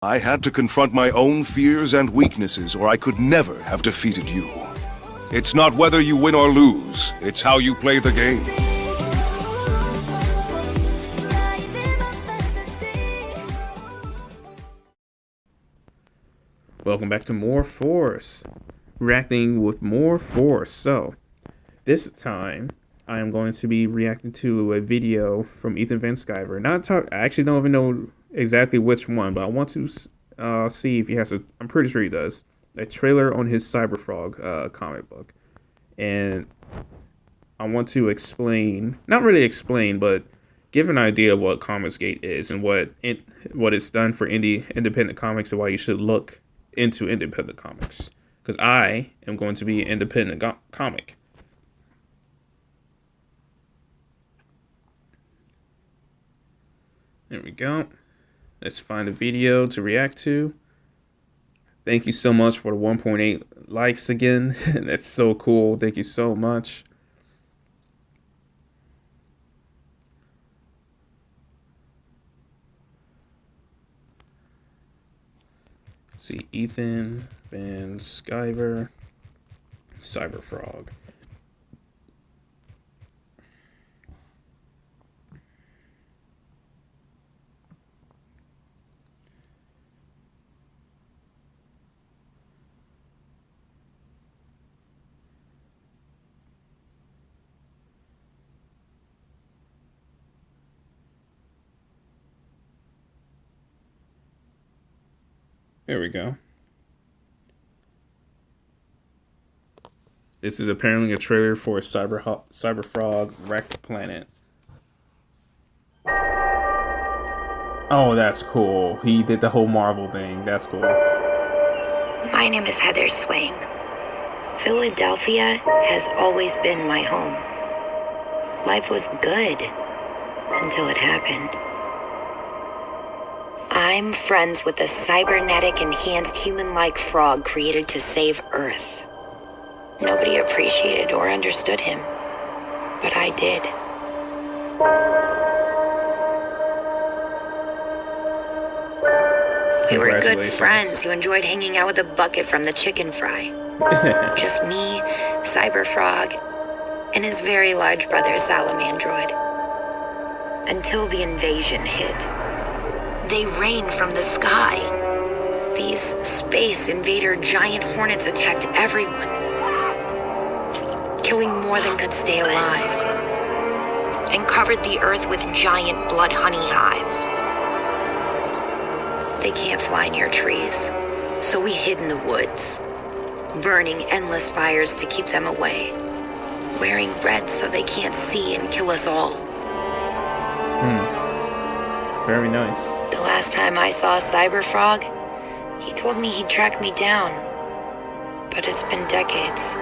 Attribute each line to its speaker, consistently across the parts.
Speaker 1: I had to confront my own fears and weaknesses, or I could never have defeated you. It's not whether you win or lose, it's how you play the game.
Speaker 2: Welcome back to More Force. Reacting with More Force. So, this time, I am going to be reacting to a video from Ethan Van Sciver. I actually don't even know exactly which one, but I want to see if he has I'm pretty sure he does. A trailer on his Cyberfrog comic book. And I want to explain, not really explain, but give an idea of what Comicsgate is and what it's done for independent comics and why you should look into independent comics. Because I am going to be an independent comic. There we go. Let's find a video to react to. Thank you so much for the 1.8 likes again. That's so cool. Thank you so much. Let's see, Ethan Van Sciver, Cyberfrog. There we go. This is apparently a trailer for Cyberfrog Wrecked Planet. Oh, that's cool. He did the whole Marvel thing. That's cool.
Speaker 3: My name is Heather Swain. Philadelphia has always been my home. Life was good until it happened. I'm friends with a cybernetic enhanced human-like frog created to save Earth. Nobody appreciated or understood him, but I did. We were good friends who enjoyed hanging out with a bucket from the chicken fry. Just me, Cyberfrog, and his very large brother Salamandroid. Until the invasion hit. They rain from the sky. These space invader giant hornets attacked everyone, killing more than could stay alive, and covered the earth with giant blood honey hives. They can't fly near trees, so we hid in the woods, burning endless fires to keep them away, wearing red so they can't see and kill us all.
Speaker 2: Very nice.
Speaker 3: The last time I saw Cyberfrog, he told me he'd track me down. But it's been decades,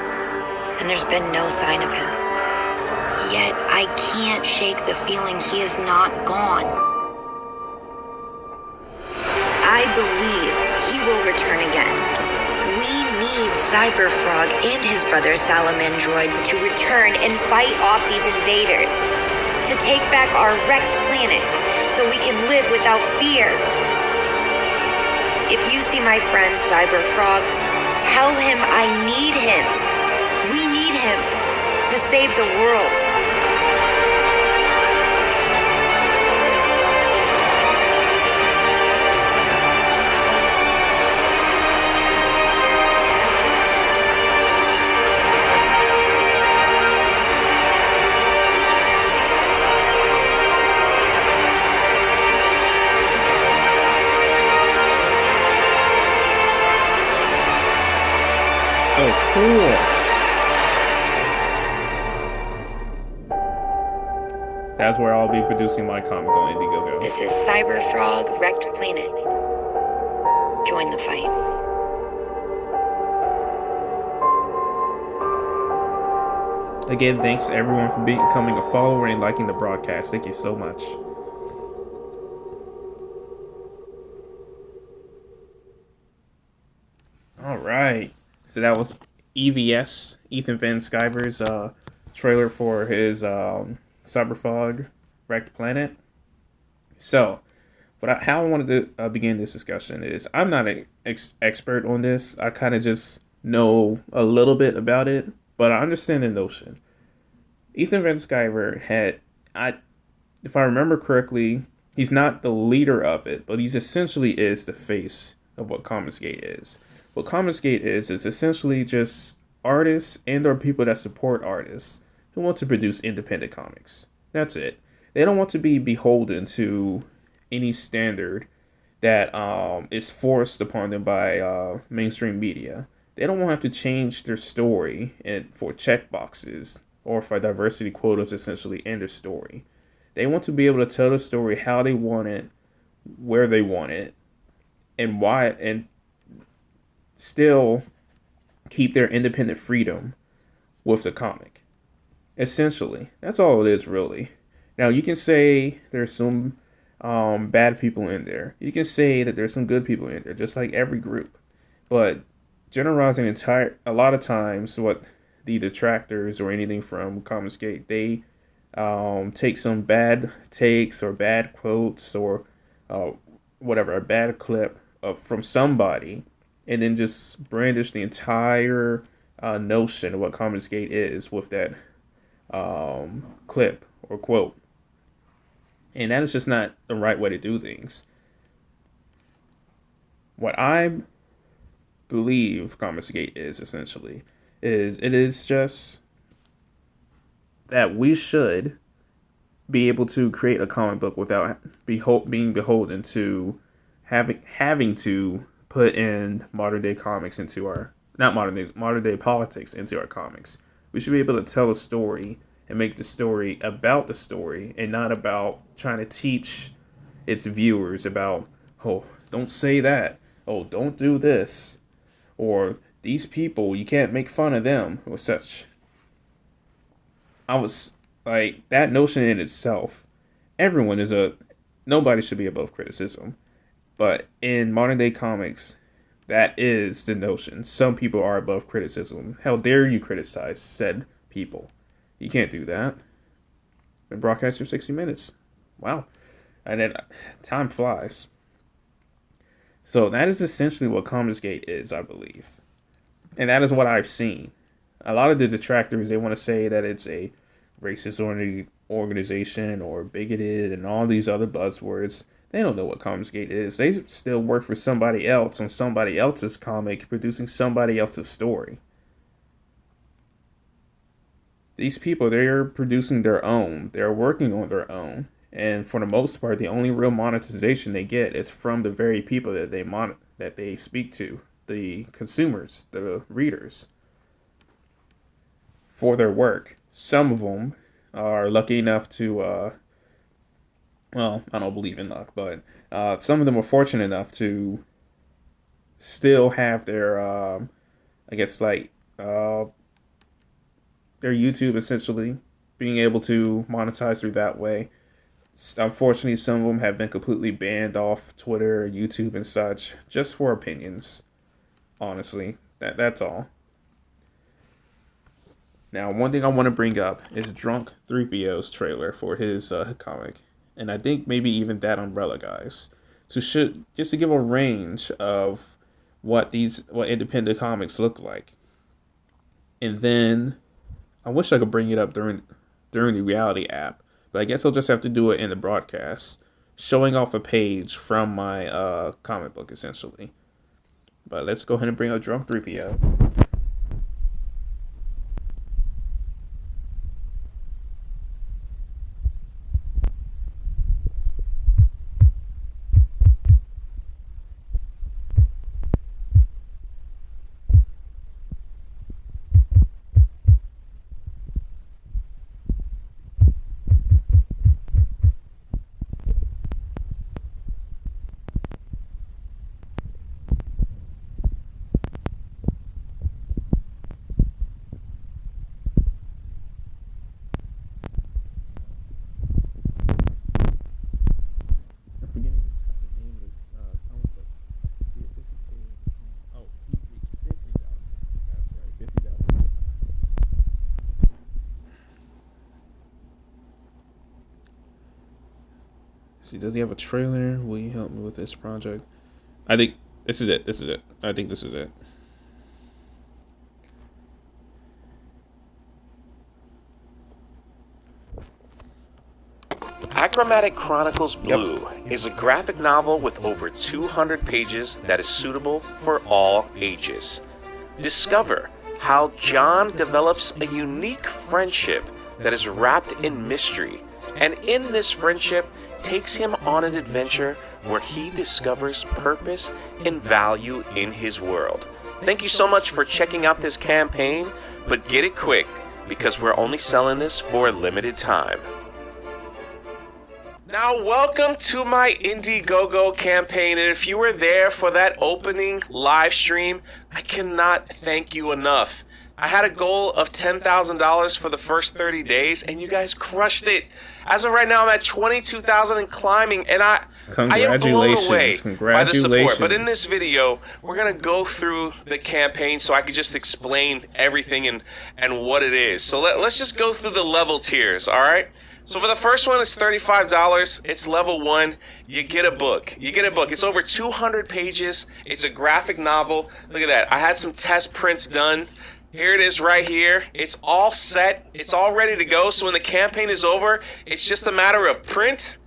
Speaker 3: and there's been no sign of him. Yet I can't shake the feeling he is not gone. I believe he will return again. We need Cyberfrog and his brother Salamandroid to return and fight off these invaders, to take back our wrecked planet, so we can live without fear. If you see my friend Cyberfrog, tell him I need him. We need him to save the world.
Speaker 2: So cool. That's where I'll be producing my comic on Indiegogo.
Speaker 3: This is Cyberfrog Wrecked Planet. Join the fight.
Speaker 2: Again, thanks to everyone for becoming a follower and liking the broadcast. Thank you so much. All right. So that was EVS, Ethan Van Sciver's trailer for his Cyberfrog Wrecked Planet. So, But how I wanted to begin this discussion is I'm not an expert on this. I kind of just know a little bit about it, but I understand the notion. Ethan Van Sciver if I remember correctly, he's not the leader of it, but he's essentially is the face of what Comicsgate is. What Comicsgate is essentially just artists and or people that support artists who want to produce independent comics. That's it. They don't want to be beholden to any standard that is forced upon them by mainstream media. They don't want to have to change their story for checkboxes or for diversity quotas essentially in their story. They want to be able to tell the story how they want it, where they want it, and why, and still keep their independent freedom with the comic. Essentially, that's all it is really. Now you can say there's some bad people in there. You can say that there's some good people in there, just like every group. But generalizing a lot of times what the detractors or anything from Comicsgate, they take some bad takes or bad quotes or whatever, a bad clip from somebody, and then just brandish the entire notion of what Comicsgate is with that clip or quote. And that is just not the right way to do things. What I believe Comicsgate is essentially is it is just that we should be able to create a comic book without being beholden to having to put in modern day comics into our modern day politics into our comics. We should be able to tell a story and make the story about the story and not about trying to teach its viewers about, oh, don't say that, oh, don't do this, or these people, you can't make fun of them, or such. I was like, that notion in itself, nobody should be above criticism. But in modern day comics, that is the notion. Some people are above criticism. How dare you criticize said people? You can't do that. Been broadcast for 60 minutes. Wow. And then time flies. So that is essentially what Comicsgate is, I believe. And that is what I've seen. A lot of the detractors, they want to say that it's a racist organization or bigoted and all these other buzzwords. They don't know what Comicsgate is. They still work for somebody else on somebody else's comic, producing somebody else's story. These people, they're producing their own. They're working on their own. And for the most part, the only real monetization they get is from the very people that they speak to, the consumers, the readers, for their work. Some of them are lucky enough to, well, I don't believe in luck, but some of them are fortunate enough to still have their, I guess, like, their YouTube essentially being able to monetize through that way. Unfortunately, some of them have been completely banned off Twitter, YouTube, and such, just for opinions. Honestly, that's all. Now, one thing I want to bring up is Drunk 3PO's trailer for his comic, and I think maybe even ThatUmbrellaGuys, just to give a range of what independent comics look like. And then I wish I could bring it up during the Reality app, but I guess I'll just have to do it in the broadcast, showing off a page from my comic book essentially. But let's go ahead and bring up Drunk 3PO. see, does he have a trailer? Will you help me with this project? I think this is it. This is it. I think this is it.
Speaker 4: Achromatic Chronicles Blue is a graphic novel with over 200 pages that is suitable for all ages. Discover how John develops a unique friendship that is wrapped in mystery, and in this friendship takes him on an adventure where he discovers purpose and value in his world. Thank you so much for checking out this campaign, but get it quick because we're only selling this for a limited time. Now, welcome to my Indiegogo campaign, and if you were there for that opening live stream, I cannot thank you enough. I had a goal of $10,000 for the first 30 days, and you guys crushed it. As of right now, I'm at $22,000 and climbing, and I am blown away by the support. But in this video, we're going to go through the campaign so I can just explain everything and what it is. So let's just go through the level tiers, all right? So for the first one, it's $35. It's level 1. You get a book. It's over 200 pages. It's a graphic novel. Look at that. I had some test prints done. Here it is right here. It's all set. It's all ready to go. So when the campaign is over, it's just a matter of print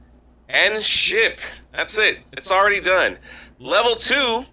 Speaker 4: and ship. That's it. It's already done. Level 2,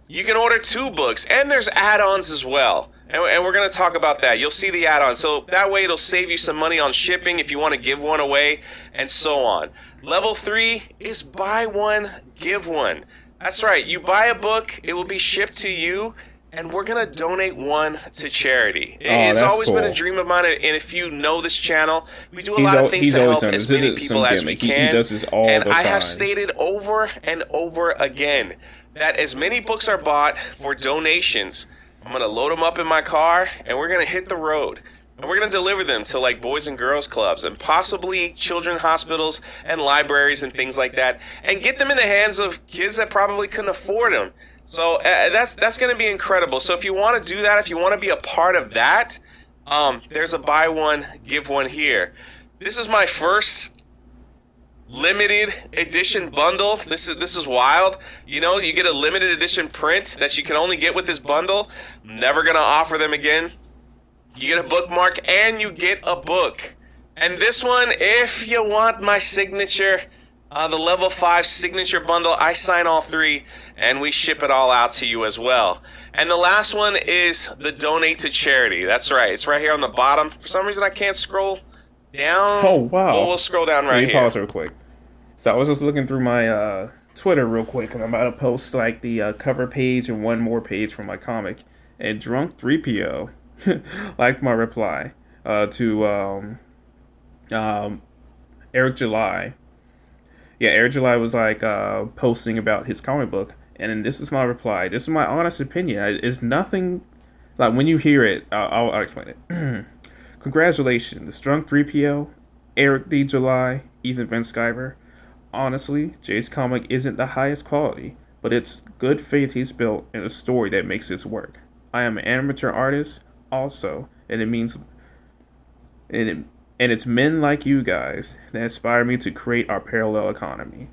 Speaker 4: you can order 2 books. And there's add-ons as well. And we're going to talk about that. You'll see the add-on. So that way it'll save you some money on shipping if you want to give one away and so on. Level 3 is buy one, give one. That's right. You buy a book, it will be shipped to you, and we're going to donate one to charity. It's always been a dream of mine, and if you know this channel, we do a lot of things to help as many people as we can.
Speaker 2: He does this all the time.
Speaker 4: I have stated over and over again that as many books are bought for donations, I'm going to load them up in my car, and we're going to hit the road. And we're going to deliver them to, like, boys and girls clubs and possibly children's hospitals and libraries and things like that, and get them in the hands of kids that probably couldn't afford them. So that's going to be incredible. So if you want to do that, if you want to be a part of that, there's a buy one, give one here. This is my first limited edition bundle. This is wild. You know, you get a limited edition print that you can only get with this bundle. I'm never gonna offer them again. You get a bookmark and you get a book. And this one, if you want my signature, the level 5 signature bundle, I sign all 3 and we ship it all out to you as well. And the last one is the donate to charity. That's right, it's right here on the bottom. For some reason I can't scroll down.
Speaker 2: Oh, wow.
Speaker 4: Well, we'll scroll down right here.
Speaker 2: Let me pause real quick. So I was just looking through my Twitter real quick, and I'm about to post like the cover page and one more page from my comic. And Drunk 3PO liked my reply to Eric July. Yeah, Eric July was like posting about his comic book, and then this is my reply. This is my honest opinion. It's nothing like when you hear it. I'll explain it. Congratulations, Drunk 3PO, Eric D. July, Ethan Van Sciver. Honestly, Jay's comic isn't the highest quality, but it's good faith he's built and a story that makes this work. I am an amateur artist also, and it's men like you guys that inspire me to create our parallel economy.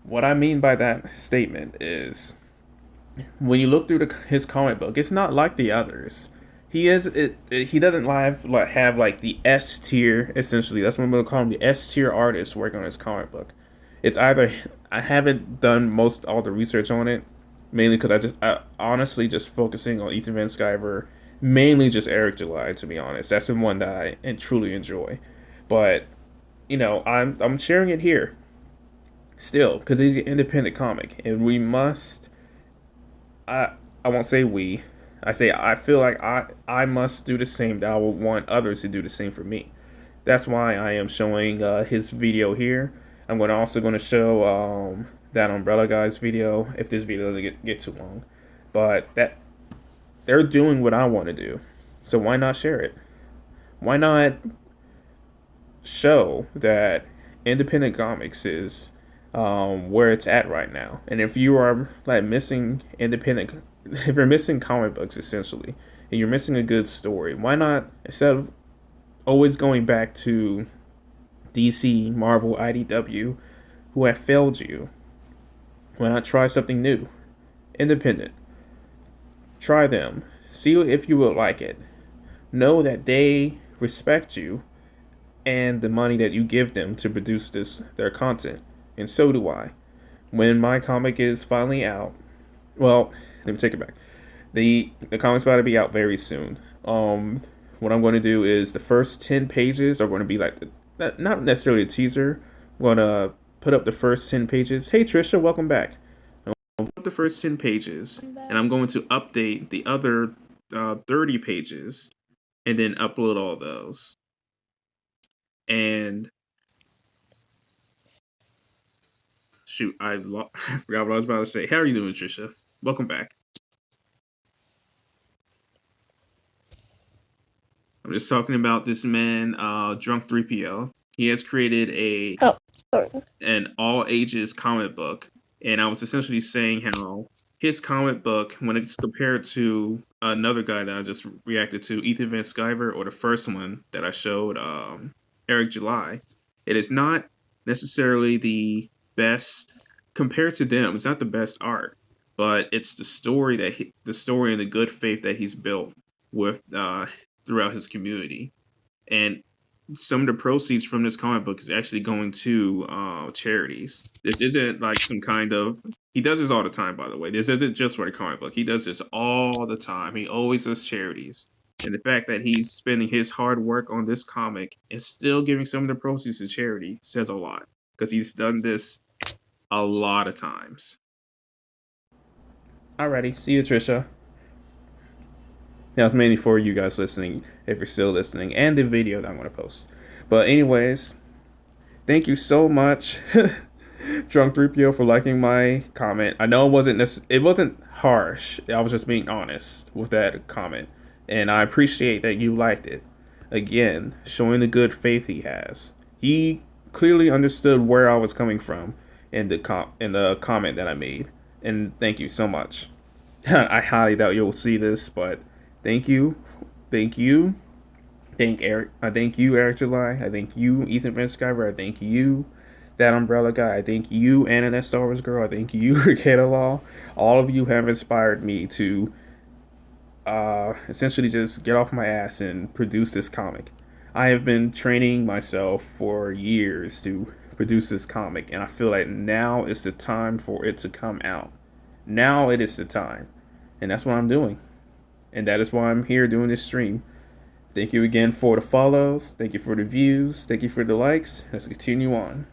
Speaker 2: What I mean by that statement is, when you look through his comic book, it's not like the others. He doesn't have like the S tier, essentially. That's what I'm going to call him, the S tier artist working on his comic book. It's either, I haven't done all the research on it, mainly because I honestly just focusing on Ethan Van Sciver, mainly just Eric July, to be honest. That's the one that I truly enjoy. But, you know, I'm sharing it here still, because he's an independent comic, and we must, I won't say we, I feel like I must do the same, that I would want others to do the same for me. That's why I am showing his video here. I'm also going to show ThatUmbrellaGuy's video, if this video doesn't get too long. But they're doing what I want to do, so why not share it? Why not show that independent comics is where it's at right now? And if you are like missing if you're missing comic books essentially, and you're missing a good story, why not, instead of always going back to DC, Marvel, IDW, who have failed you. Why not try something new? Independent. Try them. See if you will like it. Know that they respect you and the money that you give them to produce their content. And so do I. When my comic is finally out, well, let me take it back. The comic's about to be out very soon. What I'm going to do is the first 10 pages are going to be like not necessarily a teaser. I'm going to put up the first 10 pages. Hey Trisha, welcome back. I'm going to put up the first 10 pages and I'm going to update the other 30 pages and then upload all those. And shoot, I forgot what I was about to say. How are you doing, Trisha? Welcome back. I'm just talking about this man, Drunk 3PO. He has created an all ages comic book, and I was essentially saying how his comic book, when it's compared to another guy that I just reacted to, Ethan Van Sciver, or the first one that I showed, Eric July, it is not necessarily the best compared to them. It's not the best art, but it's the story the story and the good faith that he's built with throughout his community. And some of the proceeds from this comic book is actually going to charities. This isn't like some kind of... He does this all the time, by the way. This isn't just for the comic book. He does this all the time. He always does charities. And the fact that he's spending his hard work on this comic and still giving some of the proceeds to charity says a lot. Because he's done this a lot of times. Alrighty. See you, Trisha. Now, it's mainly for you guys listening, if you're still listening, and the video that I'm going to post. But anyways, thank you so much, Drunk 3PO, for liking my comment. I know it wasn't harsh. I was just being honest with that comment. And I appreciate that you liked it. Again, showing the good faith he has. He clearly understood where I was coming from in the comment that I made. And thank you so much. I highly doubt you'll see this, but... Thank you. Thank you, Eric. I thank you, Eric July. I thank you, Ethan Van Sciver. I thank you, ThatUmbrellaGuy. I thank you, Anna, that Star Wars girl. I thank you, Ricada Law. All of you have inspired me to essentially just get off my ass and produce this comic. I have been training myself for years to produce this comic, and I feel like now is the time for it to come out. Now it is the time. And that's what I'm doing. And that is why I'm here doing this stream. Thank you again for the follows. Thank you for the views. Thank you for the likes. Let's continue on.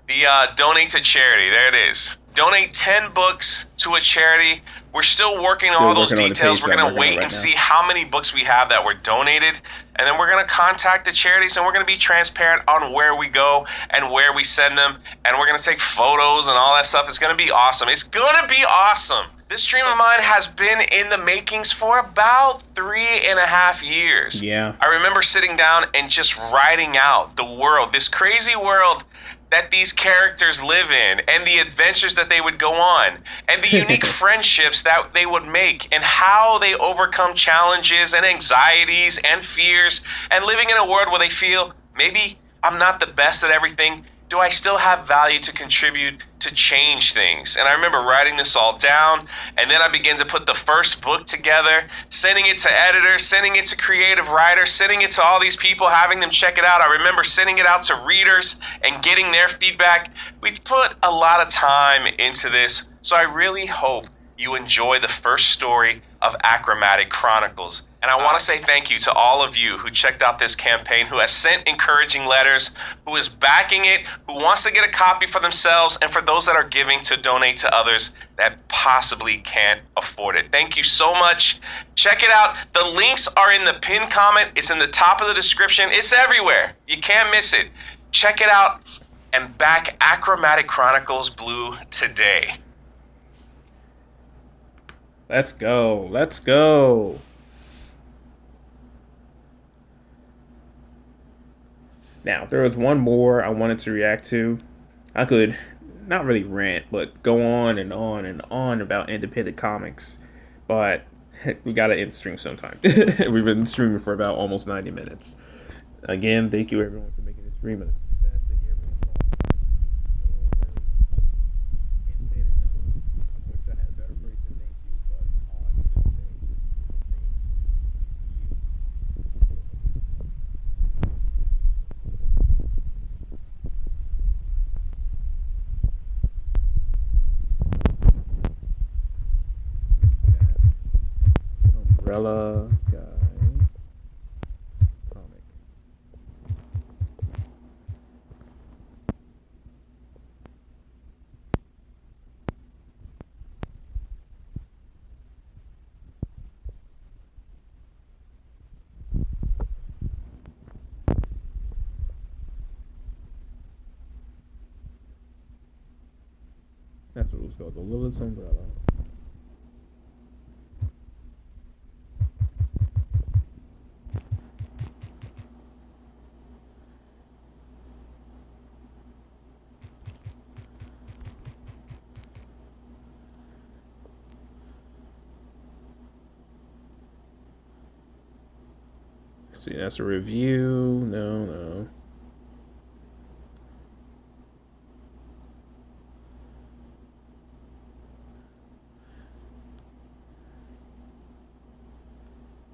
Speaker 4: The donate to charity. There it is. Donate 10 books to a charity. We're still working on all those details. We're going to wait and see how many books we have that were donated. And then we're going to contact the charities, and we're going to be transparent on where we go and where we send them. And we're going to take photos and all that stuff. It's going to be awesome. It's going to be awesome. This stream of mine has been in the makings for about 3.5 years.
Speaker 2: Yeah.
Speaker 4: I remember sitting down and just writing out the world, this crazy world that these characters live in, and the adventures that they would go on, and the unique friendships that they would make, and how they overcome challenges and anxieties and fears, and living in a world where they feel, maybe I'm not the best at everything. Do I still have value to contribute to change things? And I remember writing this all down, and then I began to put the first book together, sending it to editors, sending it to creative writers, sending it to all these people, having them check it out. I remember sending it out to readers and getting their feedback. We've put a lot of time into this, so I really hope you enjoy the first story of Achromatic Chronicles. And I want to say thank you to all of you who checked out this campaign, who has sent encouraging letters, who is backing it, who wants to get a copy for themselves, and for those that are giving to donate to others that possibly can't afford it. Thank you so much. Check it out. The links are in the pinned comment. It's in the top of the description. It's everywhere. You can't miss it. Check it out and back Achromatic Chronicles Blue today.
Speaker 2: Let's go. Let's go. Now, there was one more I wanted to react to. I could not really rant, but go on and on and on about independent comics. But we gotta end the stream sometime. We've been streaming for about almost 90 minutes. Again, thank you everyone for making this stream a success. Umbrella Guy comic. That's what it was called, The Littlest Umbrella. Let's see, that's a review. No.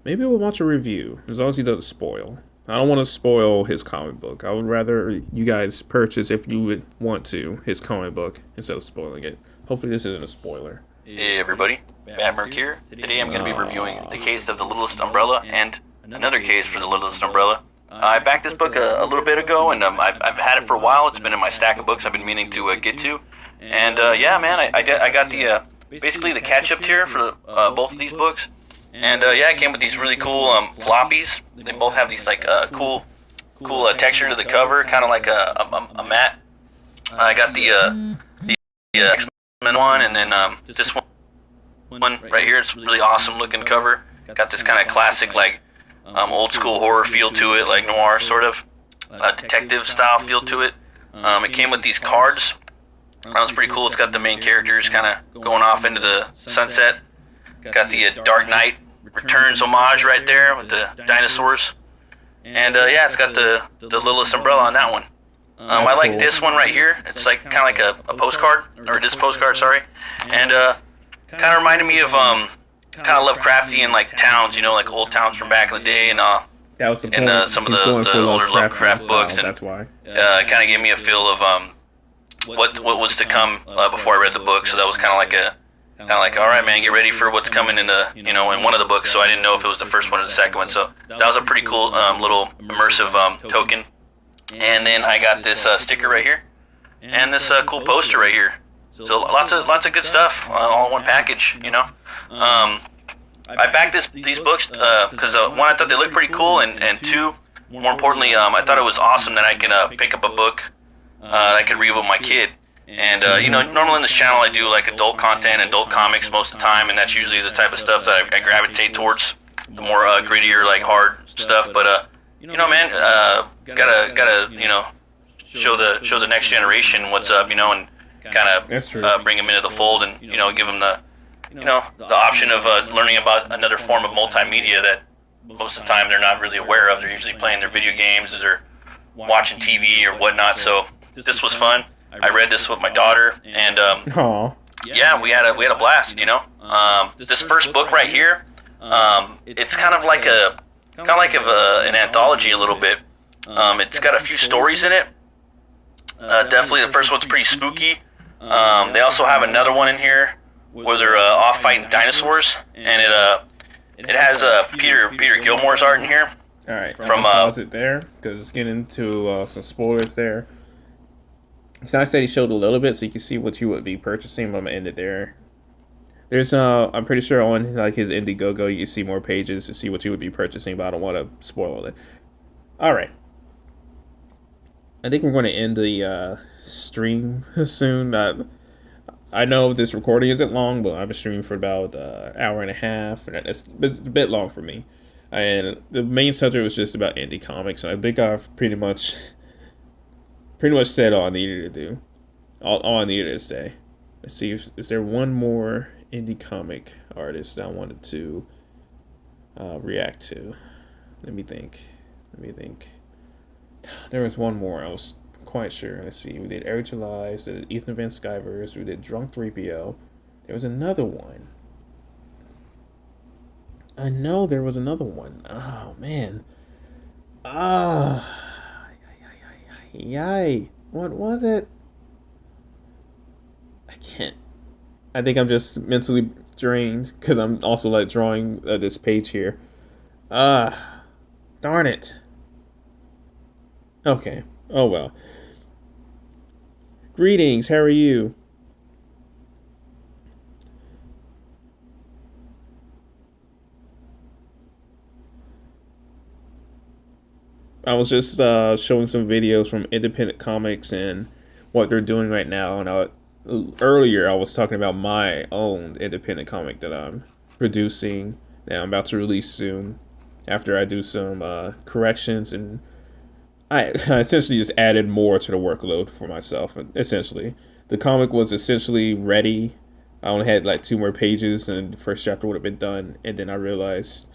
Speaker 2: Maybe we'll watch a review, as long as he doesn't spoil. I don't want to spoil his comic book. I would rather you guys purchase, if you would want to, his comic book instead of spoiling it. Hopefully this isn't a spoiler.
Speaker 5: Hey everybody, Batmerk here. Today I'm going to be reviewing The Case of the Littlest Umbrella and another case for the Littlest Umbrella. I backed this book a little bit ago, and I've had it for a while. It's been in my stack of books I've been meaning to get to. And yeah, man, I got the basically the catch-up tier for both of these books. And yeah, it came with these really cool floppies. They both have these like cool texture to the cover, kind of like a matte. I got the X-Men one, and then this one right here. It's really awesome looking cover. Got this kind of classic like old school horror feel to it, like noir sort of detective style feel to it. It came with these cards. That was pretty cool. It's got the main characters kind of going off into the sunset. Got the Dark Knight Returns homage right there with the dinosaurs. And yeah, it's got the Littlest Umbrella on that one. I like this one right here. It's like kind of like a postcard, or this postcard, sorry. And kind of reminded me of kind of Lovecraftian like towns, you know, like old towns from back in the day, and
Speaker 2: That was the point.
Speaker 5: Some of the older Lovecraft books. And
Speaker 2: that's why.
Speaker 5: Kind of gave me a feel of what was to come before I read the book. So that was kind of like, all right, man, get ready for what's coming in the, you know, in one of the books. So I didn't know if it was the first one or the second one. So that was a pretty cool little immersive token. And then I got this sticker right here, and this cool poster right here. So lots of good stuff all in one package, you know. I backed these books because one, I thought they looked pretty cool, and two, more importantly, I thought it was awesome that I can pick up a book that I could read with my kid. And you know, normally on this channel I do like adult content, adult comics most of the time, and that's usually the type of stuff that I gravitate towards, the more grittier, like hard stuff. But you know, man, gotta you know, show the next generation what's up, you know, and kind of bring them into the fold, and you know, give them the option of learning about another form of multimedia that most of the time they're not really aware of. They're usually playing their video games, or they're watching TV or whatnot. So this was fun. I read this with my daughter, and yeah, we had a blast. You know, this first book right here, it's kind of like an anthology a little bit. It's got a few stories in it. Definitely, the first one's pretty spooky. They also have another one in here where they're off fighting dinosaurs, and it has Peter Gilmore's art in here.
Speaker 2: All right, from pause it there because it's getting into some spoilers there. So I said he showed a little bit, so you can see what you would be purchasing. But I'm gonna end it there. There's I'm pretty sure on like his Indiegogo you can see more pages to see what you would be purchasing, but I don't want to spoil it. All right, I think we're going to end the stream soon. I know this recording isn't long, but I've been streaming for about an hour and a half, and it's a bit long for me. And the main subject was just about indie comics, and I think I've pretty much said all I needed to do. All I needed to say. Let's see, is there one more indie comic artist I wanted to react to? Let me think. There was one more, I was quite sure. Let's see, we did Eric July, we did Ethan Van Sciverse, we did Drunk 3PO. There was another one. I know there was another one. Oh, man. Yay. What was it? I can't. I think I'm just mentally drained because I'm also like drawing this page here. Darn it. Okay. Oh well. Greetings. How are you? I was just showing some videos from independent comics and what they're doing right now. And earlier I was talking about my own independent comic that I'm producing that I'm about to release soon. After I do some corrections, and I essentially just added more to the workload for myself. Essentially, the comic was essentially ready. I only had like 2 more pages, and the first chapter would have been done. And then I realized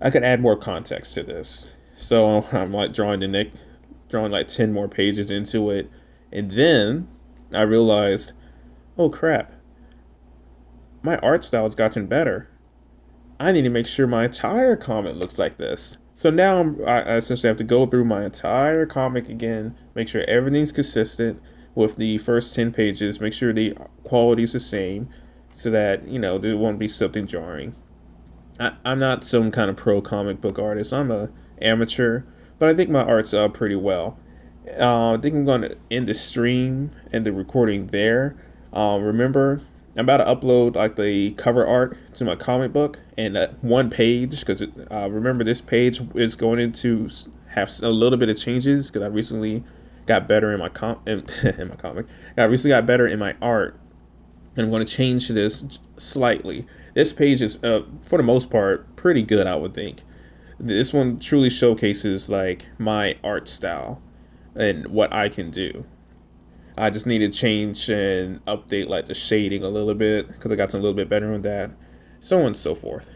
Speaker 2: I could add more context to this. So I'm like drawing like 10 more pages into it, and then I realized, oh crap, my art style has gotten better. I need to make sure my entire comic looks like this. So now I essentially have to go through my entire comic again, make sure everything's consistent with the first 10 pages, make sure the quality's the same, so that, you know, there won't be something jarring. I'm not some kind of pro comic book artist. I'm a amateur, but I think my art's pretty well. I think I'm going to end the stream and the recording there. Remember, I'm about to upload like the cover art to my comic book, and 1 page, because remember, this page is going to have a little bit of changes because I recently got better in my in my comic. I recently got better in my art, and I'm going to change this slightly. This page is, for the most part, pretty good, I would think. This one truly showcases like my art style and what I can do. I just need to change and update like the shading a little bit because I got a little bit better on that, so on and so forth.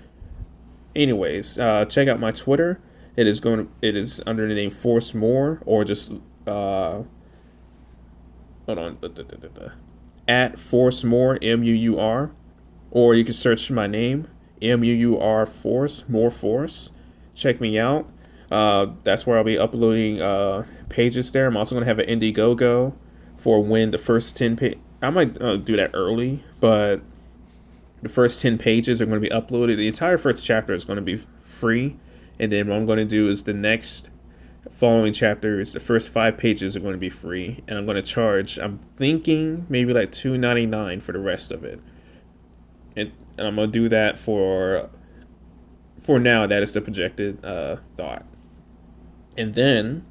Speaker 2: Anyways, check out my Twitter. It is under the name Force More, or just hold on, at Force More, MUUR, or you can search my name, MUUR Force More Force. Check me out. That's where I'll be uploading pages there. I'm also gonna have an Indiegogo for when the first 10 I might do that early, but the first 10 pages are going to be uploaded. The entire first chapter is going to be free, and then what I'm going to do is the next following chapters, the first 5 pages are going to be free, and I'm going to charge, I'm thinking maybe like $2.99 for the rest of it. And I'm going to do that for now. That is the projected thought. And then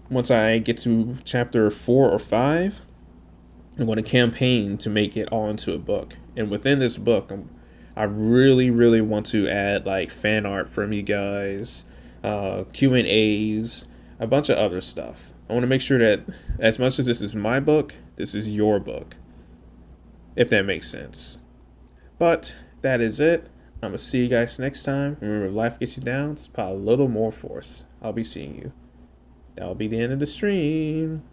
Speaker 2: once I get to chapter 4 or 5, I'm going to campaign to make it all into a book. And within this book, I really, really want to add like fan art from you guys, Q&As, a bunch of other stuff. I want to make sure that as much as this is my book, this is your book, if that makes sense. But that is it. I'm going to see you guys next time. Remember, if life gets you down, just put a little more force. I'll be seeing you. That'll be the end of the stream.